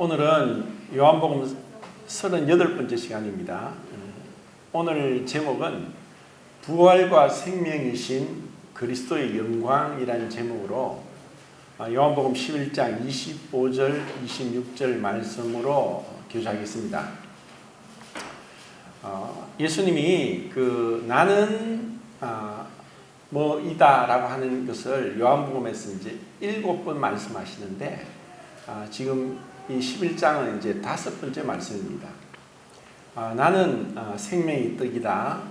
오늘은 요한복음 38번째 시간입니다. 오늘 제목은 부활과 생명이신 그리스도의 영광이라는 제목으로 요한복음 11장 25절 26절 말씀으로 교제하겠습니다. 예수님이 나는 뭐이다 라고 하는 것을 요한복음에서 이제 7번 말씀하시는데 지금 이 11장은 이제 5번째 말씀입니다. 나는 생명의 떡이다.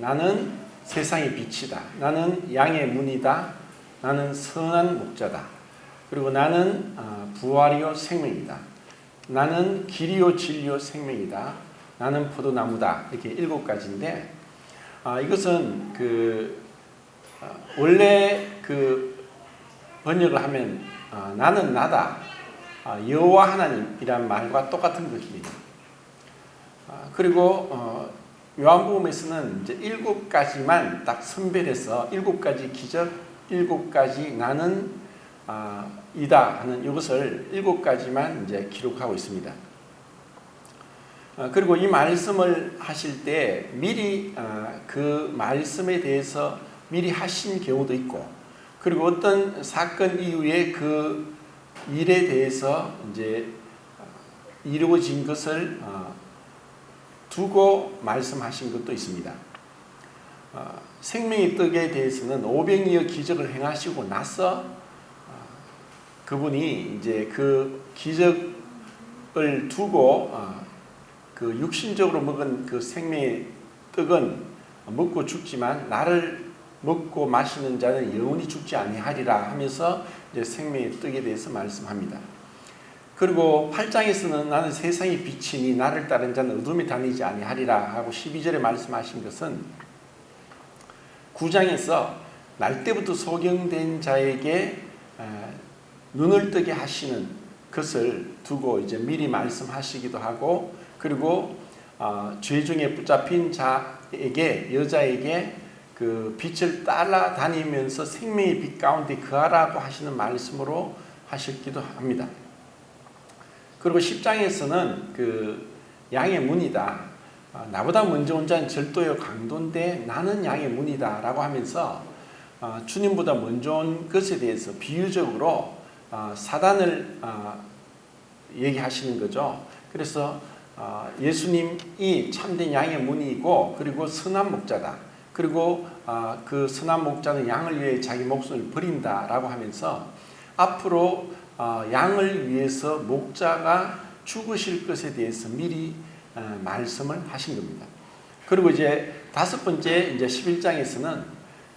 나는 세상의 빛이다. 나는 양의 문이다. 나는 선한 목자다. 그리고 나는 부활이요 생명이다. 나는 길이요 진리요 생명이다. 나는 포도나무다. 이렇게 7가지인데 이것은 원래 번역을 하면 나는 나다. 여호와 하나님이란 말과 똑같은 것입니다. 그리고 요한복음에서는 이제 7가지만 딱 선별해서 7가지 기적, 7가지 나는 이다 하는 이것을 7가지만 이제 기록하고 있습니다. 그리고 이 말씀을 하실 때 미리 그 말씀에 대해서 미리 하신 경우도 있고, 그리고 어떤 사건 이후에 그 일에 대해서 이제 이루어진 것을 두고 말씀하신 것도 있습니다. 생명의 떡에 대해서는 500여의 기적을 행하시고 나서 그분이 이제 그 기적을 두고 그 육신적으로 먹은 그 생명의 떡은 먹고 죽지만 나를 먹고 마시는 자는 영원히 죽지 아니하리라 하면서 이제 생명의 떡에 대해서 말씀합니다. 그리고 8장에서는 나는 세상의 빛이니 나를 따른 자는 어둠에 다니지 아니하리라 하고 12절에 말씀하신 것은 9장에서 날 때부터 소경된 자에게 눈을 뜨게 하시는 것을 두고 이제 미리 말씀하시기도 하고, 그리고 죄 중에 붙잡힌 자에게, 여자에게 그 빛을 따라다니면서 생명의 빛 가운데 거하라고 하시는 말씀으로 하셨기도 합니다. 그리고 10장에서는 그 양의 문이다. 나보다 먼저 온 자는 절도요 강도인데 나는 양의 문이다 라고 하면서 주님보다 먼저 온 것에 대해서 비유적으로 사단을 얘기하시는 거죠. 그래서 예수님이 참된 양의 문이고, 그리고 선한 목자다. 그리고 그 선한 목자는 양을 위해 자기 목숨을 버린다라고 하면서 앞으로 양을 위해서 목자가 죽으실 것에 대해서 미리 말씀을 하신 겁니다. 그리고 이제 5번째 이제 11장에서는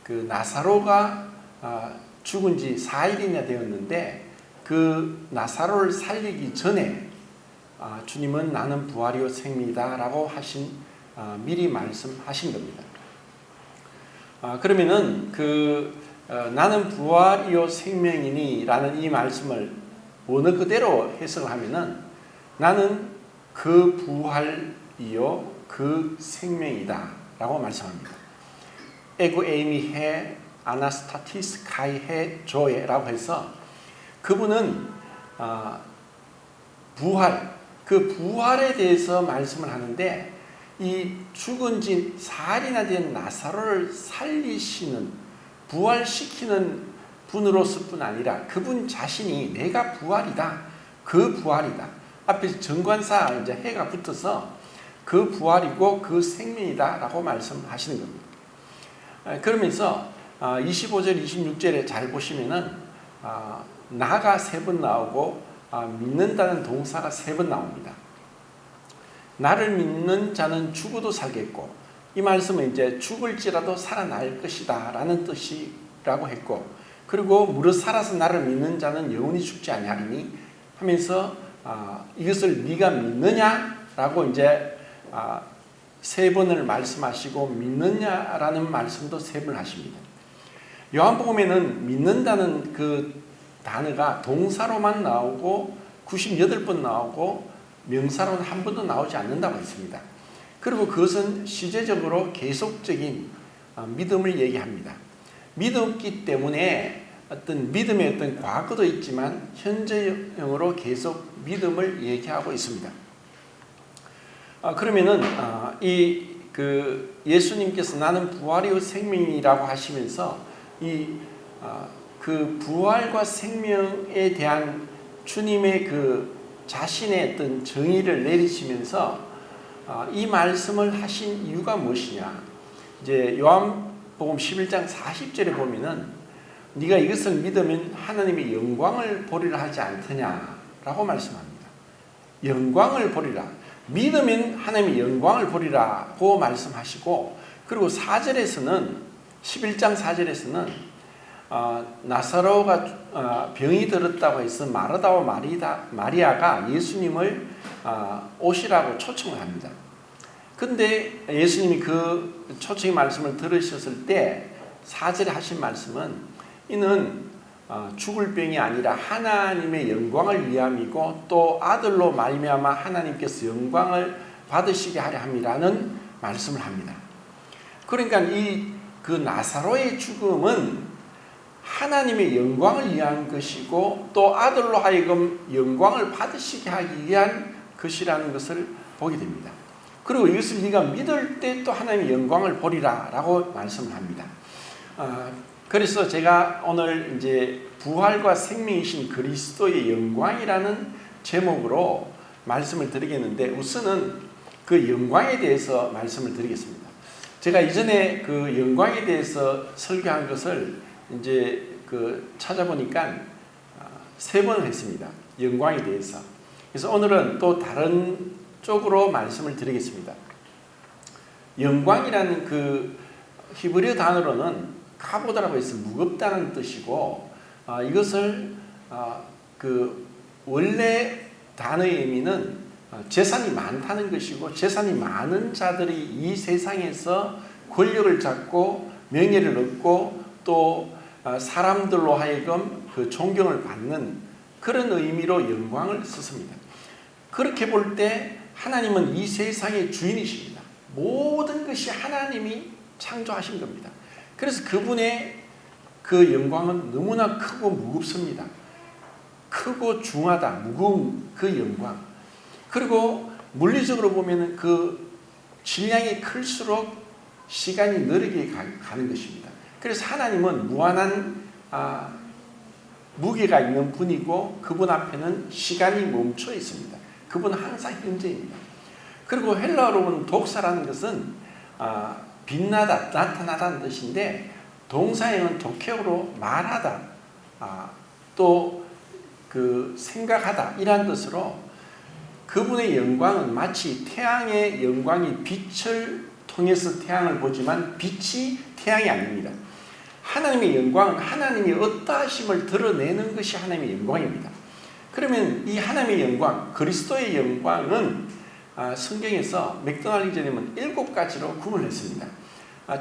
그 나사로가 죽은 지 4일이나 되었는데 그 나사로를 살리기 전에 주님은 나는 부활이요 생명이다라고 하신 미리 말씀하신 겁니다. 그러면은 나는 부활이요 생명이니라는 이 말씀을 어느 그대로 해석을 하면은 나는 그 부활이요 그 생명이다라고 말씀합니다. 에고 에이미 해 아나스타티스 카이 해 조에라고 해서 그분은 부활, 그 부활에 대해서 말씀을 하는데, 이 죽은 지 4일이나 된 나사로를 살리시는, 부활시키는 분으로서 뿐 아니라 그분 자신이 내가 부활이다, 그 부활이다. 앞에 정관사 이제 해가 붙어서 그 부활이고 그 생명이다 라고 말씀하시는 겁니다. 그러면서 25절 26절에 잘 보시면은 나가 3번 나오고 믿는다는 동사가 3번 나옵니다. 나를 믿는 자는 죽어도 살겠고, 이 말씀은 이제 죽을지라도 살아날 것이다 라는 뜻이라고 했고, 그리고 무릇 살아서 나를 믿는 자는 영원히 죽지 아니하리니 하면서 이것을 네가 믿느냐라고 이제 3번을 말씀하시고 믿느냐라는 말씀도 3번 하십니다. 요한복음에는 믿는다는 그 단어가 동사로만 나오고 98번 나오고 명사로는 한 번도 나오지 않는다고 했습니다. 그리고 그것은 시제적으로 계속적인 믿음을 얘기합니다. 믿었기 때문에 어떤 믿음의 어떤 과거도 있지만 현재형으로 계속 믿음을 얘기하고 있습니다. 그러면은 예수님께서 나는 부활이요 생명이라고 하시면서 그 부활과 생명에 대한 주님의 그 자신의 어떤 정의를 내리시면서 이 말씀을 하신 이유가 무엇이냐? 이제 요한복음 11장 40절에 보면은 네가 이것을 믿으면 하나님의 영광을 보리라 하지 않더냐라고 말씀합니다. 영광을 보리라. 믿으면 하나님의 영광을 보리라고 말씀하시고, 그리고 4절에서는 11장 4절에서는 나사로가 병이 들었다고 해서 마르다와 마리아가 예수님을 오시라고 초청을 합니다. 근데 예수님이 그 초청의 말씀을 들으셨을 때 4절에 하신 말씀은 이는 죽을 병이 아니라 하나님의 영광을 위함이고 또 아들로 말미암아 하나님께서 영광을 받으시게 하려 함이라는 말씀을 합니다. 그러니까 그 나사로의 죽음은 하나님의 영광을 위한 것이고 또 아들로 하여금 영광을 받으시게 하기 위한 것이라는 것을 보게 됩니다. 그리고 이것을 네가 믿을 때 또 하나님의 영광을 보리라 라고 말씀을 합니다. 그래서 제가 오늘 이제 부활과 생명이신 그리스도의 영광이라는 제목으로 말씀을 드리겠는데, 우선은 그 영광에 대해서 말씀을 드리겠습니다. 제가 이전에 그 영광에 대해서 설교한 것을 이제 찾아보니까 3번을 했습니다. 영광에 대해서. 그래서 오늘은 또 다른 쪽으로 말씀을 드리겠습니다. 영광이라는 그 히브리어 단어로는 카보드라고 해서 무겁다는 뜻이고, 이것을 그 원래 단어의 의미는 재산이 많다는 것이고, 재산이 많은 자들이 이 세상에서 권력을 잡고 명예를 얻고 또 사람들로 하여금 그 존경을 받는 그런 의미로 영광을 썼습니다. 그렇게 볼 때 하나님은 이 세상의 주인이십니다. 모든 것이 하나님이 창조하신 겁니다. 그래서 그분의 그 영광은 너무나 크고 무겁습니다. 크고 중하다, 무거운 그 영광. 그리고 물리적으로 보면 그 질량이 클수록 시간이 느리게 가는 것입니다. 그래서 하나님은 무한한 무게가 있는 분이고 그분 앞에는 시간이 멈춰 있습니다. 그분은 항상 현재입니다. 그리고 헬라어로 보면 독사라는 것은 빛나다, 나타나다는 뜻인데, 동사에는 독해어로 말하다, 또 그 생각하다 이란 뜻으로 그분의 영광은 마치 태양의 영광이 빛을 통해서 태양을 보지만 빛이 태양이 아닙니다. 하나님의 영광은 하나님의 어떠하심을 드러내는 것이 하나님의 영광입니다. 그러면 이 하나님의 영광, 그리스도의 영광은 성경에서 맥도날드 되면 7가지로 구분했습니다.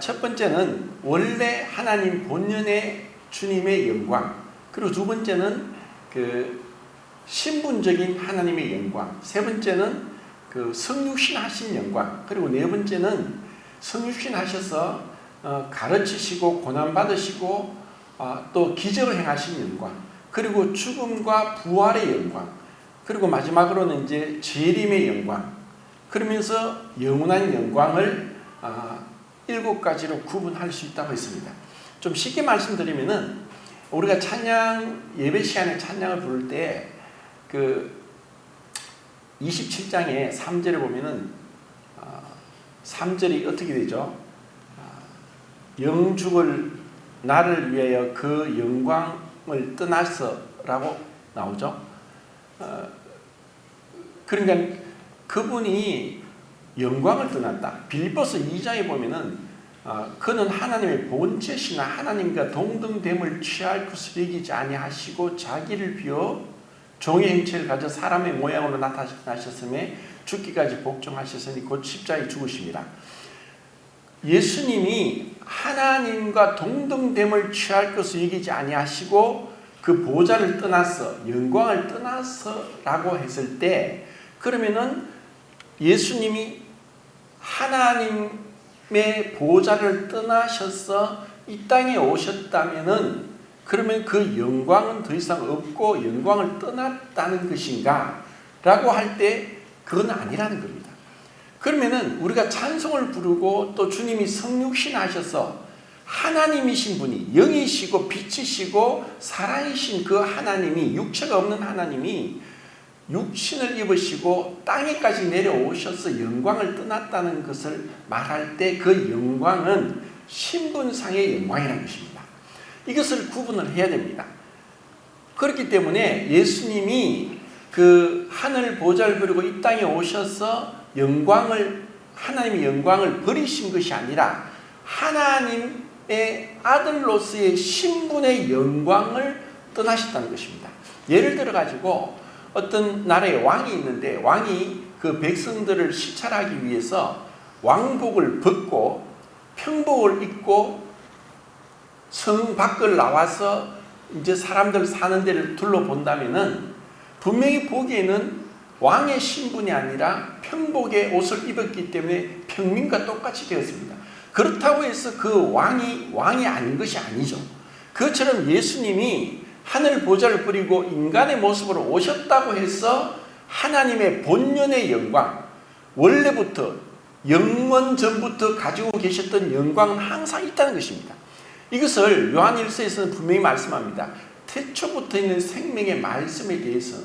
첫 번째는 원래 하나님 본연의 주님의 영광, 그리고 두 번째는 그 신분적인 하나님의 영광, 세 번째는 그 성육신 하신 영광, 그리고 네 번째는 성육신 하셔서 가르치시고 고난받으시고 또 기적을 행하신 영광, 그리고 죽음과 부활의 영광, 그리고 마지막으로는 이제 재림의 영광, 그러면서 영원한 영광을 7가지로 구분할 수 있다고 했습니다. 좀 쉽게 말씀드리면은 우리가 찬양 예배 시간에 찬양을 부를 때 그 27장에 3절에 보면은 3절이 어떻게 되죠? 영죽을 나를 위하여 그 영광을 떠나서라고 나오죠. 그러니까 그분이 영광을 떠났다. 빌립보서 2장에 보면은 그는 하나님의 본체시나 하나님과 동등됨을 취할 것을 여기지 아니하시고 자기를 비워 종의 형체를 가져 사람의 모양으로 나타나셨음에 죽기까지 복종하셨으니 곧 십자가에 죽으심이라. 예수님이 하나님과 동등됨을 취할 것을 여기지 아니하시고 그 보좌를 떠나서 영광을 떠나서라고 했을 때, 그러면은 예수님이 하나님의 보좌를 떠나셔서 이 땅에 오셨다면은 그러면 그 영광은 더 이상 없고 영광을 떠났다는 것인가? 라고 할 때 그건 아니라는 겁니다. 그러면은 우리가 찬송을 부르고 또 주님이 성육신 하셔서 하나님이신 분이, 영이시고 빛이시고 사랑이신 그 하나님이, 육체가 없는 하나님이 육신을 입으시고 땅에까지 내려오셔서 영광을 떠났다는 것을 말할 때 그 영광은 신분상의 영광이라는 것입니다. 이것을 구분을 해야 됩니다. 그렇기 때문에 예수님이 그 하늘 보좌를 버리고 이 땅에 오셔서 하나님의 영광을 버리신 것이 아니라 하나님의 아들로서의 신분의 영광을 떠나셨다는 것입니다. 예를 들어 가지고 어떤 나라에 왕이 있는데 왕이 그 백성들을 시찰하기 위해서 왕복을 벗고 평복을 입고 성 밖을 나와서 이제 사람들 사는 데를 둘러본다면은 분명히 보기에는 왕의 신분이 아니라 평복의 옷을 입었기 때문에 평민과 똑같이 되었습니다. 그렇다고 해서 그 왕이 아닌 것이 아니죠. 그것처럼 예수님이 하늘 보좌를 버리고 인간의 모습으로 오셨다고 해서 하나님의 본연의 영광, 원래부터 영원 전부터 가지고 계셨던 영광은 항상 있다는 것입니다. 이것을 요한일서에서는 분명히 말씀합니다. 태초부터 있는 생명의 말씀에 대해서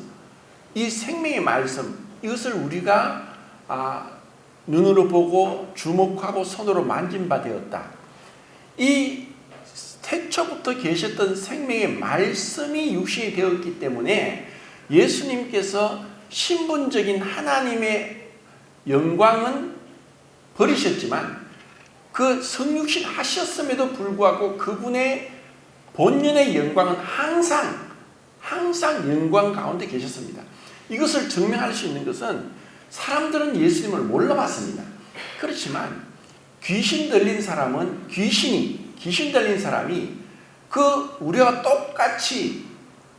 이 생명의 말씀, 이것을 우리가 눈으로 보고 주목하고 손으로 만진 바 되었다. 이 태초부터 계셨던 생명의 말씀이 육신이 되었기 때문에 예수님께서 신분적인 하나님의 영광은 버리셨지만 그 성육신 하셨음에도 불구하고 그분의 본연의 영광은 항상 영광 가운데 계셨습니다. 이것을 증명할 수 있는 것은 사람들은 예수님을 몰라봤습니다. 그렇지만 귀신 들린 사람은 귀신 들린 사람이 그 우리와 똑같이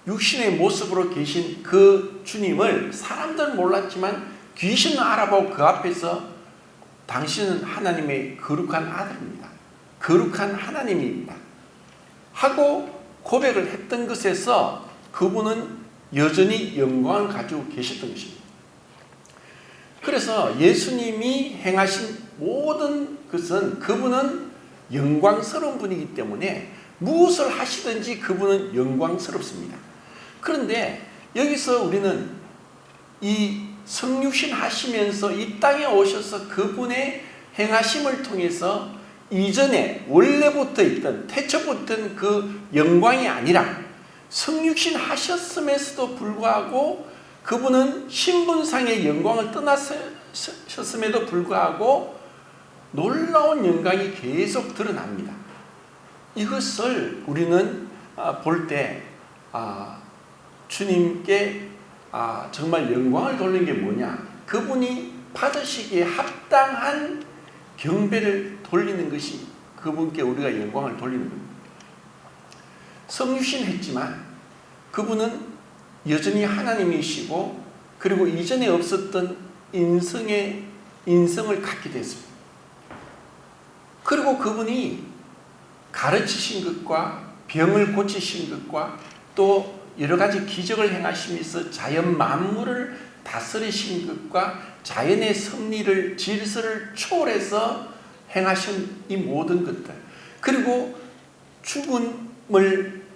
육신의 모습으로 계신 그 주님을 사람들은 몰랐지만 귀신은 알아보고 그 앞에서 당신은 하나님의 거룩한 아들입니다. 거룩한 하나님입니다. 하고 고백을 했던 것에서 그분은 여전히 영광을 가지고 계셨던 것입니다. 그래서 예수님이 행하신 모든 것은 그분은 영광스러운 분이기 때문에 무엇을 하시든지 그분은 영광스럽습니다. 그런데 여기서 우리는 이 성육신 하시면서 이 땅에 오셔서 그분의 행하심을 통해서 이전에 원래부터 있던 태초부터 있던 그 영광이 아니라 성육신 하셨음에도 불구하고 그분은 신분상의 영광을 떠나셨음에도 불구하고 놀라운 영광이 계속 드러납니다. 이것을 우리는 볼 때 주님께 정말 영광을 돌리는 게 뭐냐? 그분이 받으시기에 합당한 경배를 돌리는 것이 그분께 우리가 영광을 돌리는 겁니다. 성육신 했지만 그분은 여전히 하나님이시고 그리고 이전에 없었던 인성을 갖게 됐습니다. 그리고 그분이 가르치신 것과 병을 고치신 것과 또 여러 가지 기적을 행하시면서 자연 만물을 다스리신 것과 자연의 섭리를 질서를 초월해서 행하신 이 모든 것들, 그리고 죽음을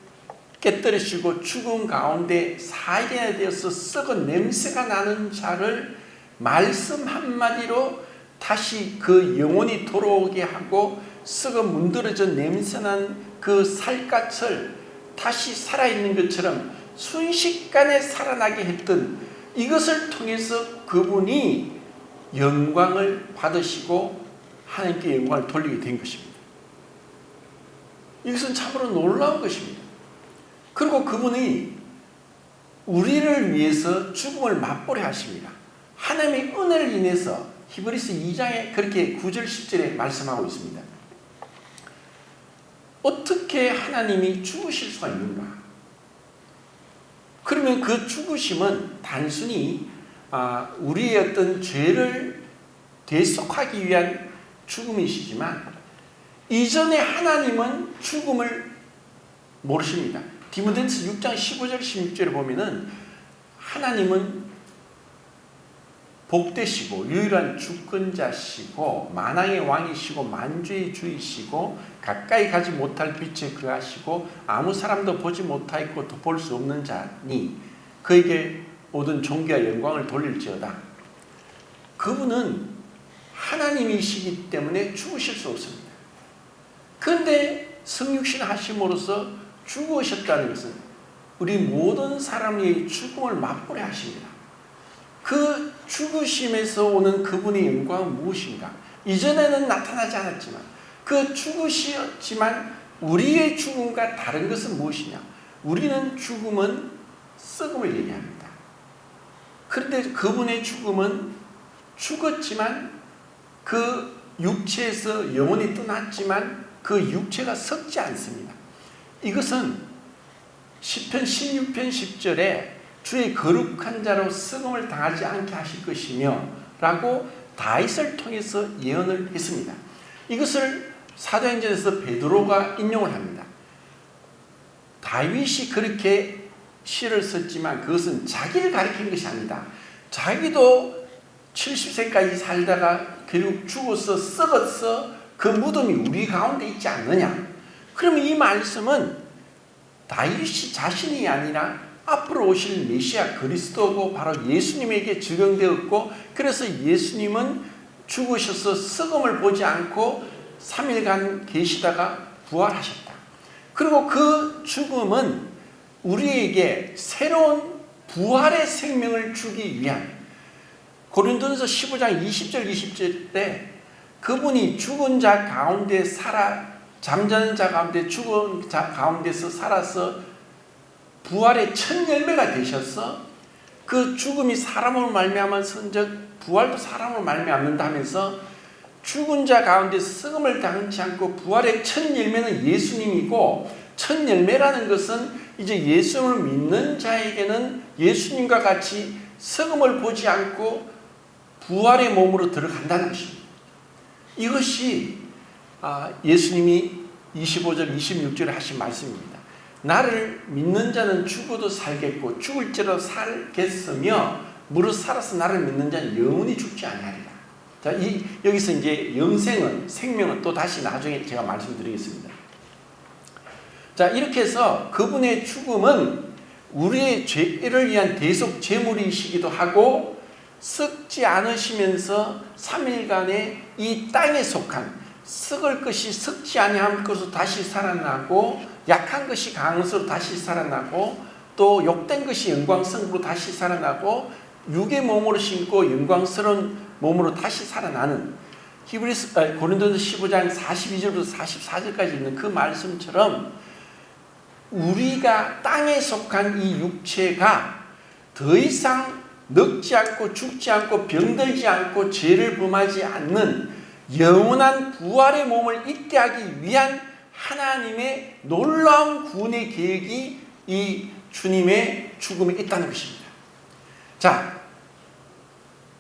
깨뜨리시고 죽음 가운데 살인에 대해서 썩은 냄새가 나는 자를 말씀 한마디로 다시 그 영혼이 돌아오게 하고 썩어 문드러져 냄새난 그 살갗을 다시 살아있는 것처럼 순식간에 살아나게 했던 이것을 통해서 그분이 영광을 받으시고 하나님께 영광을 돌리게 된 것입니다. 이것은 참으로 놀라운 것입니다. 그리고 그분이 우리를 위해서 죽음을 맛보게 하십니다. 하나님의 은혜를 인해서 히브리서 2장에 그렇게 9절 10절에 말씀하고 있습니다. 어떻게 하나님이 죽으실 수가 있는가? 그러면 그 죽으심은 단순히 우리의 어떤 죄를 대속하기 위한 죽음이시지만 이전에 하나님은 죽음을 모르십니다. 디모데전서 6장 15절 16절에 보면은 하나님은 복되시고 유일한 주권자시고 만왕의 왕이시고 만주의 주이시고 가까이 가지 못할 빛에 거하시고 아무 사람도 보지 못하였고 또 볼 수 없는 자니 그에게 모든 존귀와 영광을 돌릴지어다. 그분은 하나님이시기 때문에 죽으실 수 없습니다. 그런데 성육신 하심으로써 죽으셨다는 것은 우리 모든 사람의 죽음을 맛보게 하십니다. 그 죽으심에서 오는 그분의 영광은 무엇인가? 이전에는 나타나지 않았지만 그 죽으셨지만 우리의 죽음과 다른 것은 무엇이냐? 우리는 죽음은 썩음을 얘기합니다. 그런데 그분의 죽음은 죽었지만 그 육체에서 영혼이 떠났지만 그 육체가 썩지 않습니다. 이것은 시편 16편 10절에 주의 거룩한 자로 썩음을 당하지 않게 하실 것이며 라고 다윗을 통해서 예언을 했습니다. 이것을 사도행전에서 베드로가 인용을 합니다. 다윗이 그렇게 시를 썼지만 그것은 자기를 가리키는 것이 아니다. 자기도 70세까지 살다가 결국 죽어서 썩어서 그 무덤이 우리 가운데 있지 않느냐. 그러면 이 말씀은 다윗이 자신이 아니라 앞으로 오실 메시아 그리스도고 바로 예수님에게 적용되었고, 그래서 예수님은 죽으셔서 썩음을 보지 않고 3일간 계시다가 부활하셨다. 그리고 그 죽음은 우리에게 새로운 부활의 생명을 주기 위한, 고린도전서 15장 20절 20절 때 그분이 죽은 자 가운데 살아, 잠자는 자 가운데 죽은 자 가운데서 살아서 부활의 첫 열매가 되셔서 그 죽음이 사람으로 말미암은 선적 부활도 사람으로 말미암는다 하면서 죽은 자 가운데 썩음을 당치 않고 부활의 첫 열매는 예수님이고, 첫 열매라는 것은 이제 예수님을 믿는 자에게는 예수님과 같이 썩음을 보지 않고 부활의 몸으로 들어간다는 것입니다. 이것이 예수님이 25절 26절에 하신 말씀입니다. 나를 믿는 자는 죽어도 살겠고 죽을지라도 살겠으며 무릇 살아서 나를 믿는 자는 영원히 죽지 아니하리라. 자, 여기서 이제 영생은, 생명은 또 다시 나중에 제가 말씀드리겠습니다. 자, 이렇게 해서 그분의 죽음은 우리의 죄를 위한 대속 제물이시기도 하고, 썩지 않으시면서 3일간의 이 땅에 속한 썩을 것이 썩지 아니할 것으로 다시 살아나고, 약한 것이 강한 것으로 다시 살아나고, 또 욕된 것이 영광성으로 다시 살아나고, 육의 몸으로 신고 영광스러운 몸으로 다시 살아나는, 고린도전서 15장 42절부터 44절까지 있는 그 말씀처럼 우리가 땅에 속한 이 육체가 더 이상 늙지 않고 죽지 않고 병들지 않고 죄를 범하지 않는 영원한 부활의 몸을 있게 하기 위한 하나님의 놀라운 구원의 계획이 이 주님의 죽음에 있다는 것입니다. 자,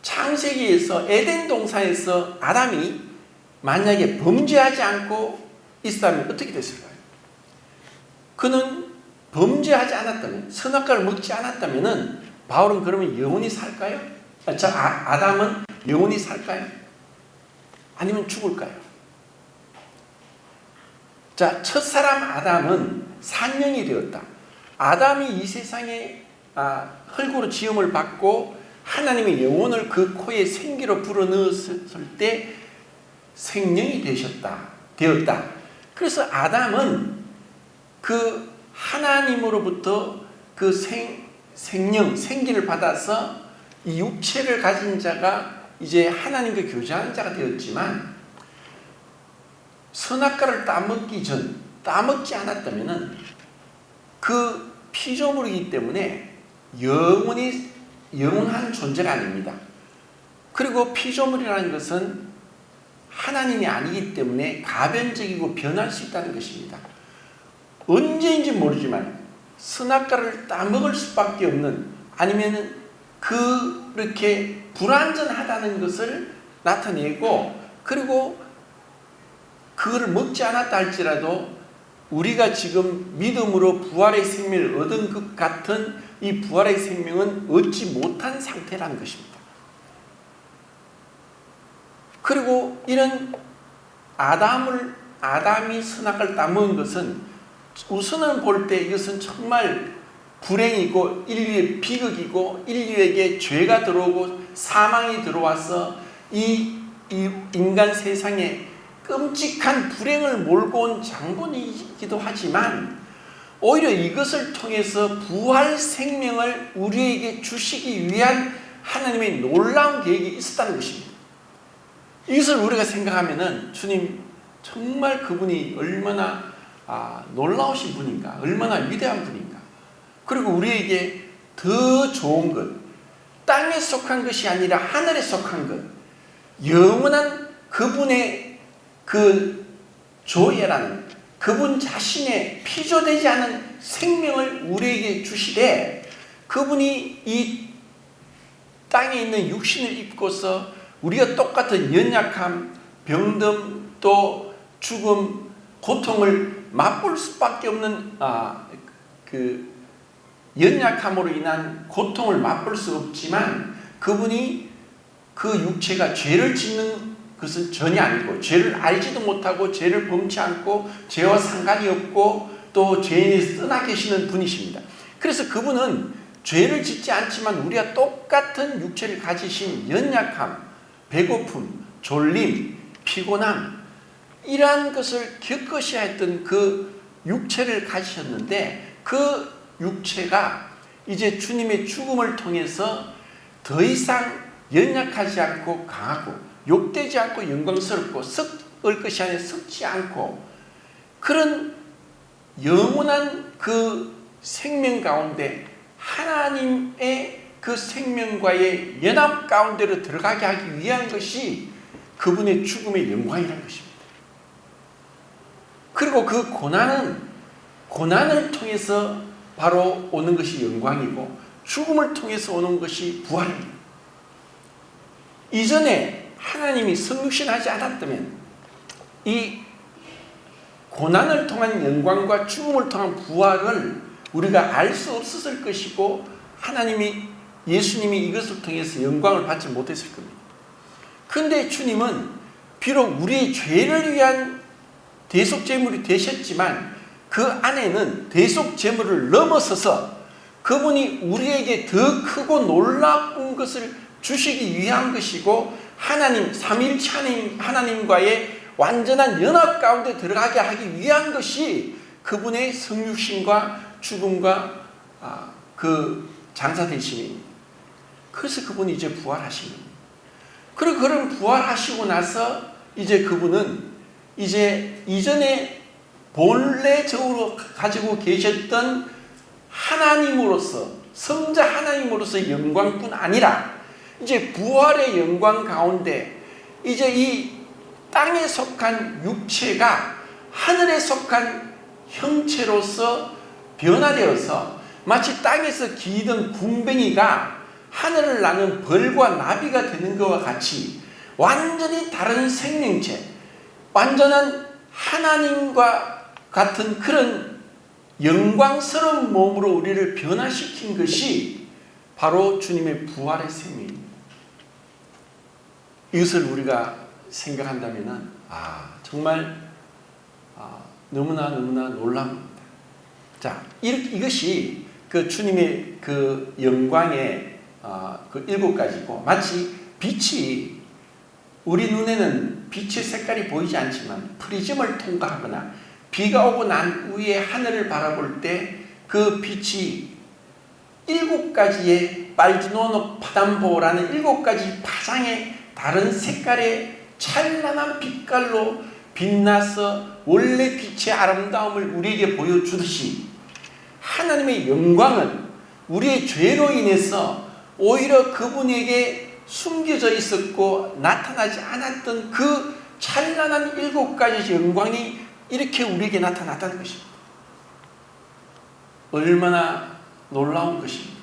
창세기에서 에덴 동산에서 아담이 만약에 범죄하지 않고 있었다면 어떻게 됐을까요? 그는 범죄하지 않았다면, 선악과를 먹지 않았다면 바울은 그러면 영원히 살까요? 아담은 영원히 살까요? 아니면 죽을까요? 자, 첫사람 아담은 산령이 되었다. 아담이 이 세상에 흙으로 지음을 받고 하나님의 영혼을 그 코에 생기로 불어넣었을 때 생명이 되었다. 그래서 아담은 그 하나님으로부터 그 생명, 생기를 받아서 이 육체를 가진 자가 이제 하나님과 교제하는 자가 되었지만, 선악과를 따먹지 않았다면 그 피조물이기 때문에 영원한 존재가 아닙니다. 그리고 피조물이라는 것은 하나님이 아니기 때문에 가변적이고 변할 수 있다는 것입니다. 언제인지 모르지만 선악과를 따먹을 수밖에 없는, 아니면 그렇게 불완전하다는 것을 나타내고, 그리고 그거를 먹지 않았다 할지라도 우리가 지금 믿음으로 부활의 생명을 얻은 것 같은 이 부활의 생명은 얻지 못한 상태라는 것입니다. 그리고 이런 아담이 선악을 따먹은 것은 우선은 볼 때 이것은 정말 불행이고 인류의 비극이고 인류에게 죄가 들어오고 사망이 들어와서 이 인간 세상에 끔찍한 불행을 몰고 온 장본이기도 하지만 오히려 이것을 통해서 부활 생명을 우리에게 주시기 위한 하나님의 놀라운 계획이 있었다는 것입니다. 이것을 우리가 생각하면은 주님 정말 그분이 얼마나 놀라우신 분인가, 얼마나 위대한 분인가. 그리고 우리에게 더 좋은 것, 땅에 속한 것이 아니라 하늘에 속한 것, 영원한 그분의 그 조예라는 그분 자신의 피조되지 않은 생명을 우리에게 주시되 그분이 이 땅에 있는 육신을 입고서 우리가 똑같은 연약함, 병듦, 또 죽음, 고통을 맛볼 수밖에 없는 그 연약함으로 인한 고통을 맛볼 수 없지만 그분이 그 육체가 죄를 짓는 것은 전혀 아니고 죄를 알지도 못하고 죄를 범치 않고 죄와 상관이 없고 또 죄인에서 떠나 계시는 분이십니다. 그래서 그분은 죄를 짓지 않지만 우리가 똑같은 육체를 가지신 연약함, 배고픔, 졸림, 피곤함 이러한 것을 겪으셔야 했던 그 육체를 가지셨는데 그 육체가 이제 주님의 죽음을 통해서 더 이상 연약하지 않고 강하고 욕되지 않고 영광스럽고 썩을 것이 아니라 썩지 않고 그런 영원한 그 생명 가운데 하나님의 그 생명과의 연합 가운데로 들어가게 하기 위한 것이 그분의 죽음의 영광이라는 것입니다. 그리고 그 고난을 통해서 바로 오는 것이 영광이고 죽음을 통해서 오는 것이 부활입니다. 이전에 하나님이 성육신하지 않았다면 이 고난을 통한 영광과 죽음을 통한 부활을 우리가 알 수 없었을 것이고 예수님이 이것을 통해서 영광을 받지 못했을 겁니다. 그런데 주님은 비록 우리의 죄를 위한 대속제물이 되셨지만 그 안에는 대속제물을 넘어서서 그분이 우리에게 더 크고 놀라운 것을 주시기 위한 것이고 하나님, 삼위일체 하나님과의 완전한 연합 가운데 들어가게 하기 위한 것이 그분의 성육신과 죽음과 그 장사되심입니다. 그래서 그분이 이제 부활하신 겁니다. 그리고 그런 부활하시고 나서 이제 그분은 이제 이전에 본래적으로 가지고 계셨던 하나님으로서 성자 하나님으로서 영광뿐 아니라 이제 부활의 영광 가운데 이제 이 땅에 속한 육체가 하늘에 속한 형체로서 변화되어서 마치 땅에서 기던 군뱅이가 하늘을 나는 벌과 나비가 되는 것과 같이 완전히 다른 생명체, 완전한 하나님과 같은 그런 영광스러운 몸으로 우리를 변화시킨 것이 바로 주님의 부활의 생명입니다. 이것을 우리가 생각한다면 정말 너무나 놀라운 겁니다. 자, 이것이 그 주님의 그 영광의 그 7가지고 마치 빛이 우리 눈에는 빛의 색깔이 보이지 않지만 프리즘을 통과하거나 비가 오고 난 후에 하늘을 바라볼 때 그 빛이 7가지의 빨지노노 파담보라는 7가지 파장의 다른 색깔의 찬란한 빛깔로 빛나서 원래 빛의 아름다움을 우리에게 보여주듯이 하나님의 영광은 우리의 죄로 인해서 오히려 그분에게 숨겨져 있었고 나타나지 않았던 그 찬란한 7가지 영광이 이렇게 우리에게 나타났다는 것입니다. 얼마나 놀라운 것입니다.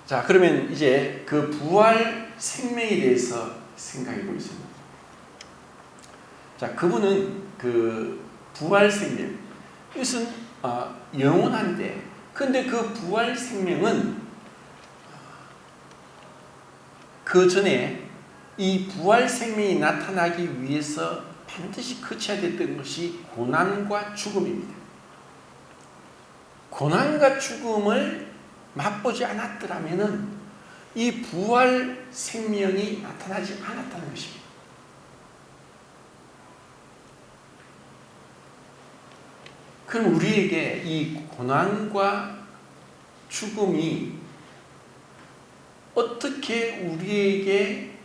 자, 그러면 이제 그 부활 생명에 대해서 생각해 보겠습니다. 자, 그분은 그 부활 생명, 이것은 영원한데, 근데 그 부활 생명은 그 전에 이 부활 생명이 나타나기 위해서 반드시 거쳐야 됐던 것이 고난과 죽음입니다. 고난과 죽음을 맛보지 않았더라면 이 부활 생명이 나타나지 않았다는 것입니다. 그럼 우리에게 이 고난과 죽음이 어떻게 우리에게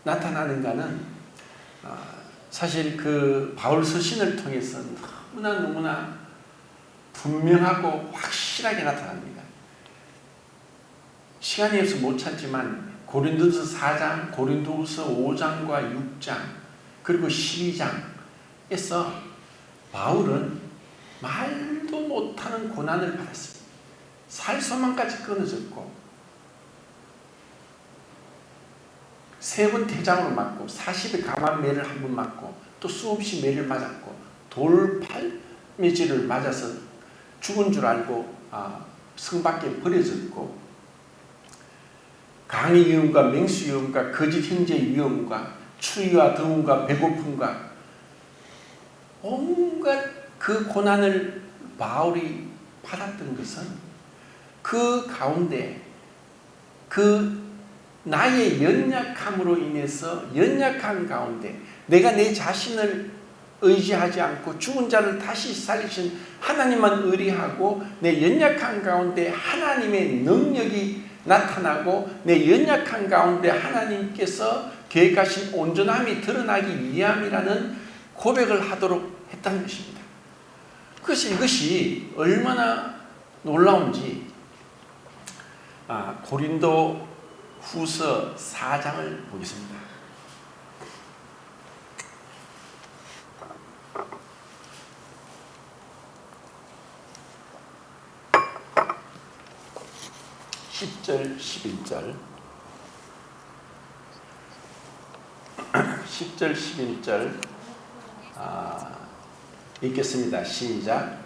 나타나는가는 사실 그 바울 서신을 통해서 너무나 분명하고 확실하게 나타납니다. 시간이 없어서 못 찾지만 고린도서 4장, 고린도서 5장과 6장 그리고 12장에서 바울은 말도 못하는 고난을 받았습니다. 살소망까지 끊어졌고 3번 태장으로 맞고 40의 강한 매를 한 번 맞고 또 수없이 매를 맞았고 돌팔매질을 맞아서 죽은 줄 알고 성 밖에 버려졌고 강의 위험과 맹수 위험과 거짓 형제의 위험과 추위와 더움과 배고픔과 온갖 그 고난을 바울이 받았던 것은 그 가운데 그 나의 연약함으로 인해서 연약한 가운데 내가 내 자신을 의지하지 않고 죽은 자를 다시 살리신 하나님만 의뢰하고 내 연약한 가운데 하나님의 능력이 나타나고 내 연약한 가운데 하나님께서 계획하신 온전함이 드러나기 위함이라는 고백을 하도록 했다는 것입니다. 그래서 이것이 얼마나 놀라운지 고린도 후서 4장을 보겠습니다. (10절) (11절) 10절 11절 읽겠습니다. 시작.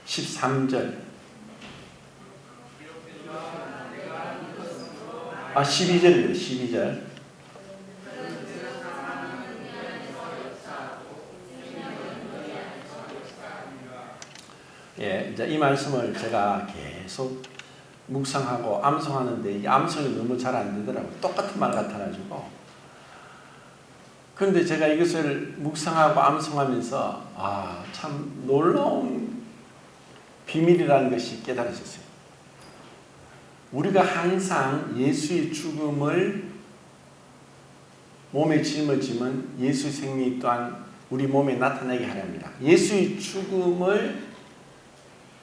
(13절) 12절입니다. 12절. 예, 이제 이 말씀을 제가 계속 묵상하고 암송하는데 이게 암송이 너무 잘 안 되더라고요. 똑같은 말 같아가지고. 그런데 제가 이것을 묵상하고 암송하면서 참 놀라운 비밀이라는 것이 깨달아졌어요. 우리가 항상 예수의 죽음을 몸에 짊어지면 예수의 생명이 또한 우리 몸에 나타나게 하렵니다. 예수의 죽음을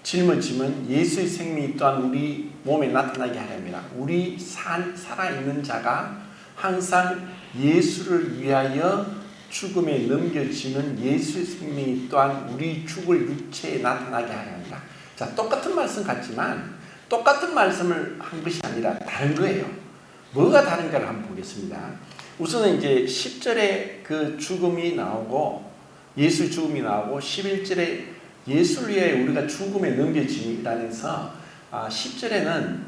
짊어지면 예수의 생명이 또한 우리 몸에 나타나게 하렵니다. 우리 살아있는 자가 항상 예수를 위하여 죽음에 넘겨지는 예수의 생명이 또한 우리 죽을 육체에 나타나게 하렵니다. 자, 똑같은 말씀 같지만 똑같은 말씀을 한 것이 아니라 다른 거예요. 뭐가 다른가를 한번 보겠습니다. 우선은 이제 10절에 그 죽음이 나오고 예수의 죽음이 나오고 11절에 예수를 위해 우리가 죽음에 넘겨짐이라면서 10절에는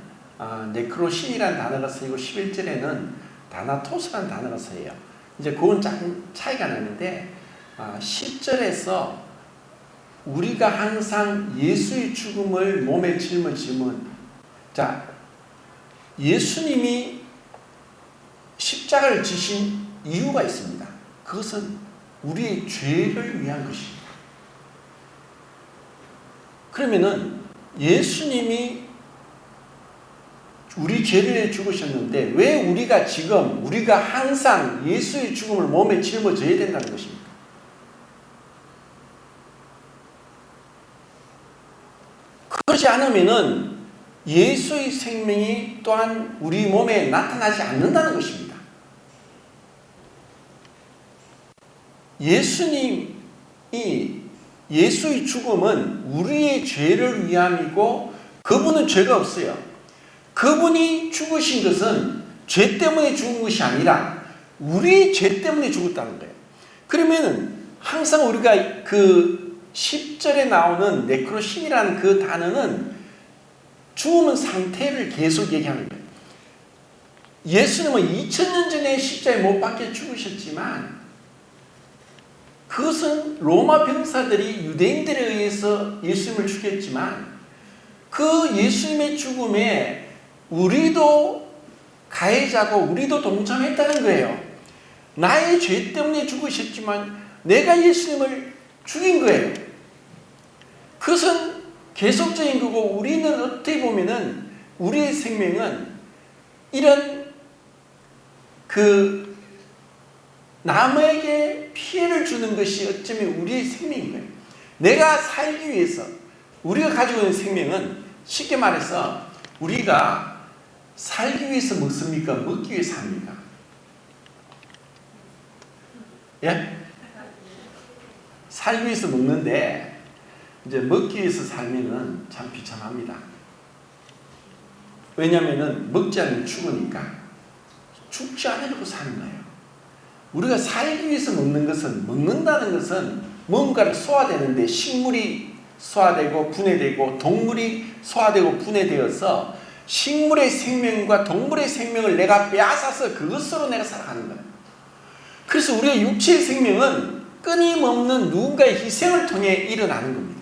네크로신이라는 단어가 쓰이고 11절에는 다나토스라는 단어가 쓰여요. 이제 그건 조금 차이가 나는데 10절에서 우리가 항상 예수의 죽음을 몸에 짊어지면 예수님이 십자가를 지신 이유가 있습니다. 그것은 우리의 죄를 위한 것입니다. 그러면은 예수님이 우리 죄를 위해 죽으셨는데 왜 우리가 항상 예수의 죽음을 몸에 짊어져야 된다는 것입니까? 그렇지 않으면은 예수의 생명이 또한 우리 몸에 나타나지 않는다는 것입니다. 예수님이 예수의 죽음은 우리의 죄를 위함이고 그분은 죄가 없어요. 그분이 죽으신 것은 죄 때문에 죽은 것이 아니라 우리의 죄 때문에 죽었다는 거예요. 그러면 항상 우리가 그 10절에 나오는 네크로심이라는 그 단어는 죽은 상태를 계속 얘기하는 거예요. 예수님은 2000년 전에 십자가에 못 박혀 죽으셨지만 그것은 로마 병사들이 유대인들에 의해서 예수님을 죽였지만 그 예수님의 죽음에 우리도 가해자고 우리도 동참했다는 거예요. 나의 죄 때문에 죽으셨지만 내가 예수님을 죽인 거예요. 그것은 계속적인 거고 우리는 어떻게 보면은 우리의 생명은 이런 그 남에게 피해를 주는 것이 어쩌면 우리의 생명인 거예요. 내가 살기 위해서 우리가 가지고 있는 생명은 쉽게 말해서 우리가 살기 위해서 먹습니까? 먹기 위해서 삽니까? 예? 살기 위해서 먹는데 이제 먹기 위해서 살면은 참 비참합니다. 왜냐면은 먹지 않으면 죽으니까 죽지 않으려고 사는 거예요. 우리가 살기 위해서 먹는 것은 먹는다는 것은 뭔가를 소화되는데 식물이 소화되고 분해되고 동물이 소화되고 분해되어서 식물의 생명과 동물의 생명을 내가 빼앗아서 그것으로 내가 살아가는 거예요. 그래서 우리의 육체의 생명은 끊임없는 누군가의 희생을 통해 일어나는 겁니다.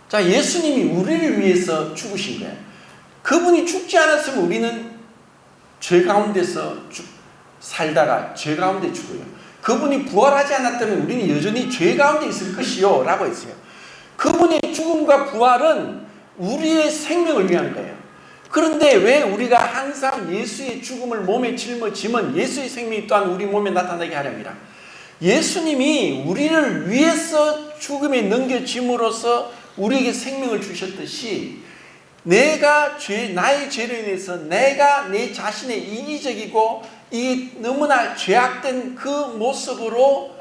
자, 예수님이 우리를 위해서 죽으신 거예요. 그분이 죽지 않았으면 우리는 죄 가운데서 살다가 죄 가운데 죽어요. 그분이 부활하지 않았다면 우리는 여전히 죄 가운데 있을 것이요 라고 했어요. 그분의 죽음과 부활은 우리의 생명을 위한 거예요. 그런데 왜 우리가 항상 예수의 죽음을 몸에 짊어지면 예수의 생명이 또한 우리 몸에 나타나게 하렵니다. 예수님이 우리를 위해서 죽음에 넘겨짐으로써 우리에게 생명을 주셨듯이 나의 죄로 인해서 내가 내 자신의 이기적이고 이 너무나 죄악된 그 모습으로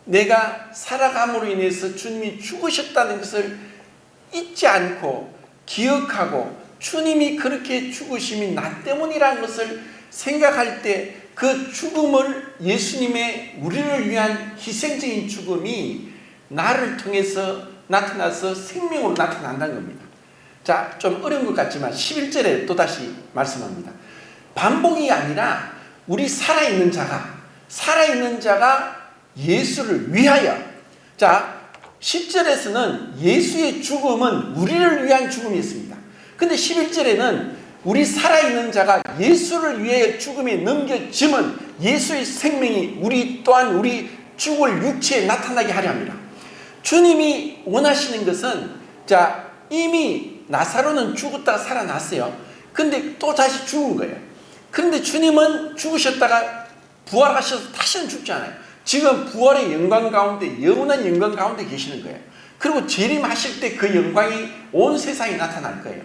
내가 살아감으로 인해서 주님이 죽으셨다는 것을 잊지 않고 기억하고 주님이 그렇게 죽으심이 나 때문이라는 것을 생각할 때 그 죽음을 예수님의 우리를 위한 희생적인 죽음이 나를 통해서 나타나서 생명으로 나타난다는 겁니다. 자, 좀 어려운 것 같지만 11절에 또다시 말씀합니다. 반복이 아니라 우리 살아있는 자가 예수를 위하여. 자, 10절에서는 예수의 죽음은 우리를 위한 죽음이었습니다. 근데 11절에는 우리 살아있는 자가 예수를 위해 죽음에 넘겨짐은 예수의 생명이 우리 또한 우리 죽을 육체에 나타나게 하려 합니다. 주님이 원하시는 것은 자, 이미 나사로는 죽었다가 살아났어요. 근데 또 다시 죽은 거예요. 그런데 주님은 죽으셨다가 부활하셔서 다시는 죽지 않아요. 지금 부활의 영광 가운데 영원한 영광 가운데 계시는 거예요. 그리고 재림하실 때 그 영광이 온 세상에 나타날 거예요.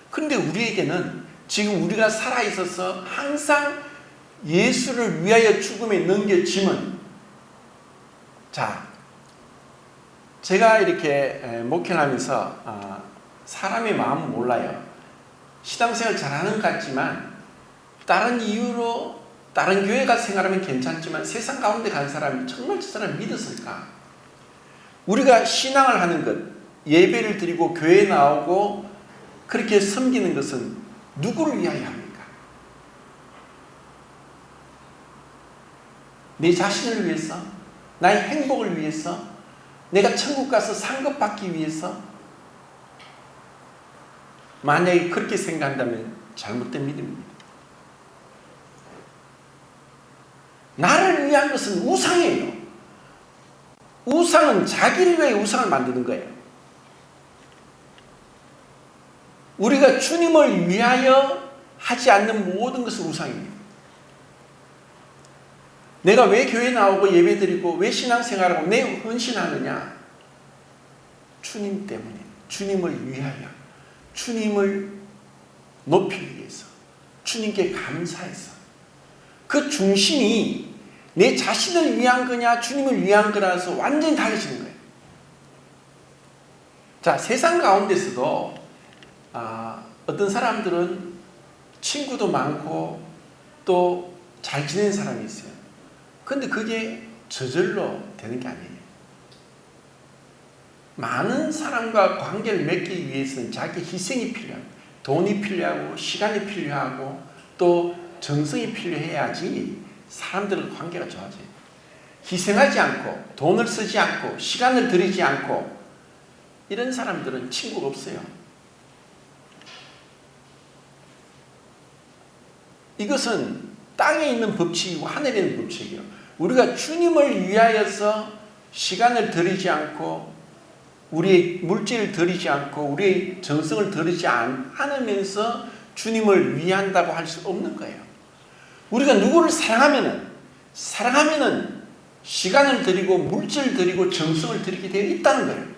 그런데 우리에게는 지금 우리가 살아있어서 항상 예수를 위하여 죽음에 넘겨짐은 자, 제가 이렇게 목회를 하면서 사람의 마음은 몰라요. 신앙생활 잘하는 것 같지만 다른 이유로 다른 교회 가서 생활하면 괜찮지만 세상 가운데 간 사람이 정말 저 사람 믿었을까? 우리가 신앙을 하는 것, 예배를 드리고 교회에 나오고 그렇게 섬기는 것은 누구를 위하여 합니까? 내 자신을 위해서? 나의 행복을 위해서? 내가 천국 가서 상급 받기 위해서? 만약에 그렇게 생각한다면 잘못된 믿음입니다. 나를 위한 것은 우상이에요. 우상은 자기를 위해 우상을 만드는 거예요. 우리가 주님을 위하여 하지 않는 모든 것은 우상입니다. 내가 왜 교회 나오고 예배드리고 왜 신앙생활하고 왜 헌신하느냐? 주님 때문에, 주님을 위하여, 주님을 높이기 위해서, 주님께 감사해서 그 중심이 내 자신을 위한 거냐 주님을 위한 거라서 완전히 달라지는 거예요. 자, 세상 가운데서도 어떤 사람들은 친구도 많고 또 잘 지내는 사람이 있어요. 근데 그게 저절로 되는 게 아니에요. 많은 사람과 관계를 맺기 위해서는 자기 희생이 필요합니다. 돈이 필요하고 시간이 필요하고 또 정성이 필요해야지 사람들과 관계가 좋아져요. 희생하지 않고 돈을 쓰지 않고 시간을 들이지 않고 이런 사람들은 친구가 없어요. 이것은 땅에 있는 법칙이고 하늘에 있는 법칙이에요. 우리가 주님을 위하여서 시간을 들이지 않고 우리의 물질을 들이지 않고 우리의 정성을 들이지 않으면서 주님을 위한다고 할 수 없는 거예요. 우리가 누구를 사랑하면은 시간을 들이고 물질을 들이고 정성을 들이게 되어 있다는 거예요.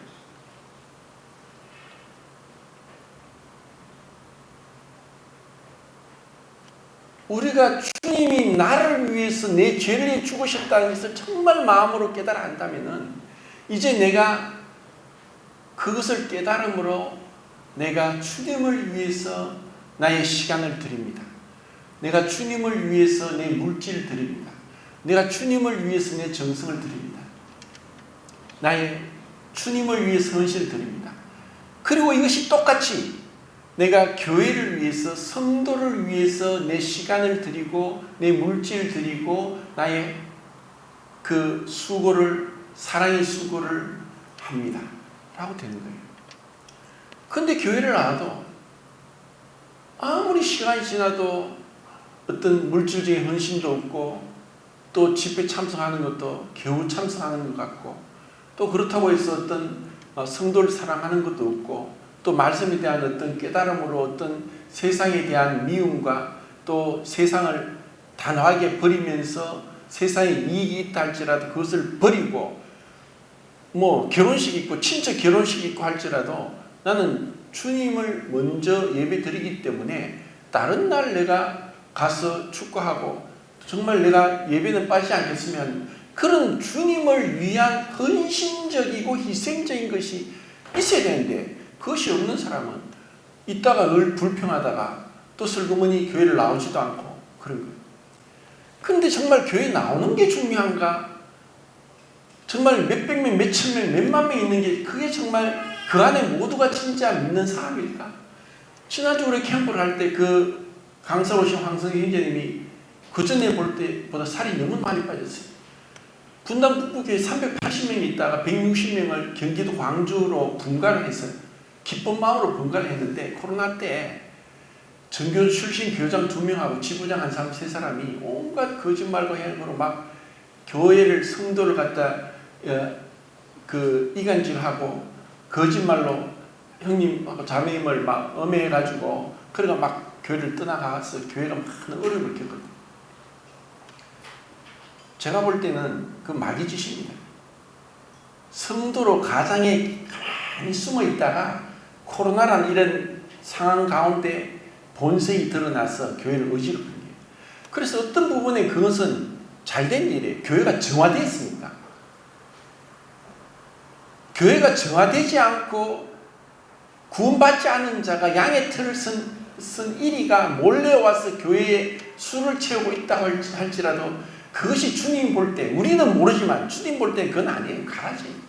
우리가 주님이 나를 위해서 내 죄를 죽으셨다는 것을 정말 마음으로 깨달아 안다면은 이제 내가 그것을 깨달음으로 내가 주님을 위해서 나의 시간을 드립니다. 내가 주님을 위해서 내 물질을 드립니다. 내가 주님을 위해서 내 정성을 드립니다. 나의 주님을 위해서 헌신을 드립니다. 그리고 이것이 똑같이 내가 교회를 위해서 성도를 위해서 내 시간을 드리고 내 물질을 드리고 나의 그 수고를 사랑의 수고를 합니다. 라고 되는 거예요. 근데 교회를 나와도 아무리 시간이 지나도 어떤 물질적인 헌신도 없고 또 집회 참석하는 것도 겨우 참석하는 것 같고 또 그렇다고 해서 어떤 성도를 사랑하는 것도 없고 또 말씀에 대한 어떤 깨달음으로 어떤 세상에 대한 미움과 또 세상을 단호하게 버리면서 세상에 이익이 있다 할지라도 그것을 버리고 뭐 결혼식 있고 친척 결혼식 있고 할지라도 나는 주님을 먼저 예배 드리기 때문에 다른 날 내가 가서 축구하고 정말 내가 예배는 빠지지 않겠으면 그런 주님을 위한 헌신적이고 희생적인 것이 있어야 되는데 그것이 없는 사람은 있다가 늘 불평하다가 또 슬그머니 교회를 나오지도 않고 그런 거예요. 근데 정말 교회 나오는 게 중요한가? 정말 몇백 명, 몇천 명, 몇만 명 있는 게 그게 정말 그 안에 모두가 진짜 믿는 사람일까? 지난주 우리 캠프를 할 때 그 강사 오신 황성희 형제님이 그 전에 볼 때보다 살이 너무 많이 빠졌어요. 분당 북부교회 380명이 있다가 160명을 경기도 광주로 분가를 했어요. 기쁜 마음으로 분가를 했는데 코로나 때 전교 출신 교장 2명하고 지부장 한 사람 3사람이 온갖 거짓말과 행으로 막 교회를 성도를 갖다 이간질하고 거짓말로 형님하고 자매님을 막 엄해가지고 그러니까 막 교회를 떠나가서 교회가 많은 어려움을 겪거든요. 제가 볼 때는 그 마귀 짓입니다. 성도로 가장에 가만히 숨어 있다가 코로나라는 이런 상황 가운데 본성이 드러나서 교회를 어지럽는 거예요. 그래서 어떤 부분에 그것은 잘된 일이에요. 교회가 정화되어 있습니다. 교회가 정화되지 않고 구원받지 않은 자가 양의 틀을 쓴 이리가 몰래 와서 교회에 술을 채우고 있다고 할지라도 그것이 주님 볼 때 우리는 모르지만 주님 볼 때 그건 아니에요. 가라지.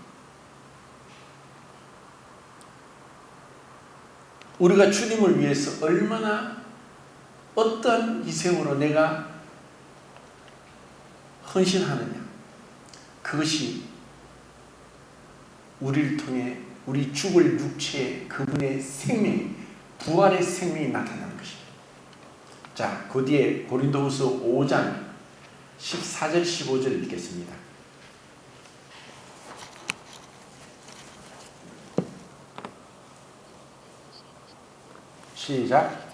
우리가 주님을 위해서 얼마나 어떤 희생으로 내가 헌신하느냐. 그것이 우리를 통해 우리 죽을 육체에 그분의 생명이 부활의 생명이 나타나는 것입니다. 자, 그 뒤에 고린도후서 5장 14절 15절 읽겠습니다. 시작.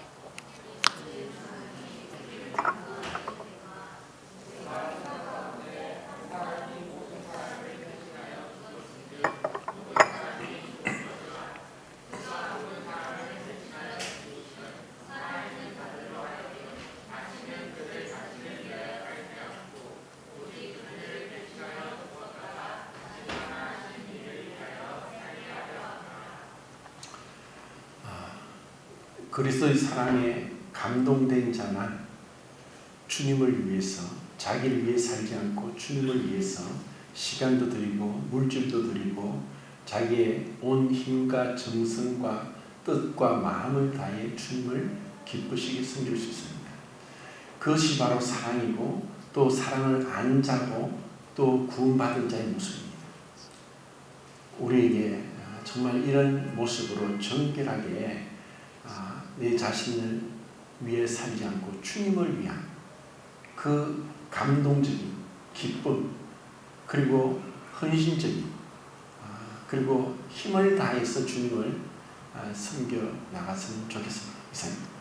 그리스도의 사랑에 감동된 자만 주님을 위해서 자기를 위해 살지 않고 주님을 위해서 시간도 드리고 물질도 드리고 자기의 온 힘과 정성과 뜻과 마음을 다해 주님을 기쁘시게 섬길 수 있습니다. 그것이 바로 사랑이고 또 사랑을 안 자고 또 구원받은 자의 모습입니다. 우리에게 정말 이런 모습으로 정결하게 내 자신을 위해 살지 않고 주님을 위한 그 감동적인 기쁨 그리고 헌신적인 그리고 힘을 다해서 주님을 섬겨 나갔으면 좋겠습니다. 이상입니다.